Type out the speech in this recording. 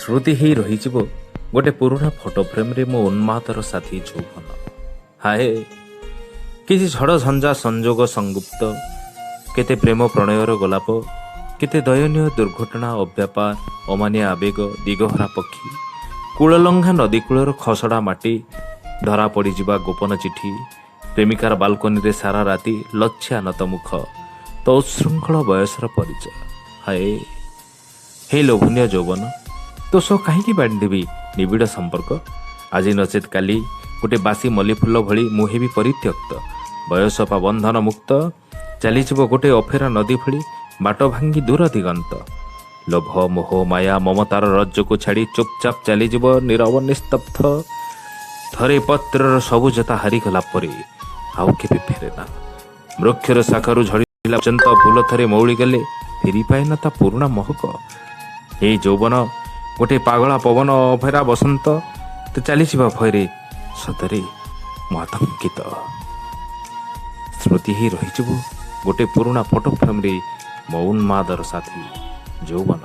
ସ୍ମୃତି ହେଇ ରହିଯିବ ଗୋଟେ ପୁରୁଣା ଫଟୋ ଫ୍ରେମ୍ରେ ମୋ ଉନ୍ମାଦର ସାଥୀ ଯୌବନ। ହାଏ କିଛି ଝଡ଼ ଝଞ୍ଜା ସଂଯୋଗ ସଂଗୁପ୍ତ, କେତେ ପ୍ରେମ ପ୍ରଣୟର ଗୋଲାପ, କେତେ ଦୟନୀୟ ଦୁର୍ଘଟଣା ଅବ୍ୟାପାର ଅମାନିଆ ଆବେଗ ଦିଗହରା ପକ୍ଷୀ, କୂଳଲଙ୍ଘା ନଦୀ କୂଳର ଖସଡ଼ା ମାଟି, ଧରା ପଡ଼ିଯିବା ଗୋପନ ଚିଠି, ପ୍ରେମିକାର ବାଲକୋନିରେ ସାରା ରାତି ଲଜ୍ଜା ନତ ମୁଖ, ତ ଉଚ୍ଛୃଙ୍ଖଳ ବୟସର ପରିଚୟ। ହାଏ ହେ ଲୋଭନୀୟ ଯୌବନ, ତୋ ସହ କାହିଁକି ବାଣ୍ଟିଦେବି ନିବିଡ଼ ସମ୍ପର୍କ? ଆଜି ନଚେତ୍ କାଲି ଗୋଟେ ବାସି ମଲ୍ଲି ଫୁଲ ଭଳି ମୁଁ ହେବି ପରିତ୍ୟକ୍ତ, ବୟସ ବା ବନ୍ଧନ ମୁକ୍ତ, ଚାଲିଯିବ ଗୋଟେ ଅଫେରା ନଦୀ ଭଳି ବାଟ ଭାଙ୍ଗି ଦୂର ଦିଗନ୍ତ। ଲୋଭ ମୋହ ମାୟା ମମତାର ରଜ୍ଜକୁ ଛାଡ଼ି ଚୁପଚାପ ଚାଲିଯିବ ନୀରବ ନିସ୍ତବ୍ଧ। ଥରେ ପତ୍ରର ସବୁଜତା ହାରିଗଲା ପରେ ଆଉ କେବେ ଫେରେ ନା। ବୃକ୍ଷର ଶାଖାରୁ ଝଡ଼ିଲା ପର୍ଯ୍ୟନ୍ତ ଫୁଲ ଥରେ ମଉଳି ଗଲେ ଫେରି ପାଏନା ତା ପୁରୁଣା ମହକ। ଏଇ ଯୌବନ ଗୋଟେ ପାଗଳା ପବନ ଅଫେରା ବସନ୍ତ, ତ ଚାଲିଯିବା ଭୟରେ ସତରେ ମୁଁ ଆତଙ୍କିତ। ସ୍ମୃତି ହେଇ ରହିଯିବ ଗୋଟେ ପୁରୁଣା ଫଟୋ ଫ୍ରେମ୍ରେ ମୋ ଉନ୍ମାଦର ସାଥୀ ଯୌବନ।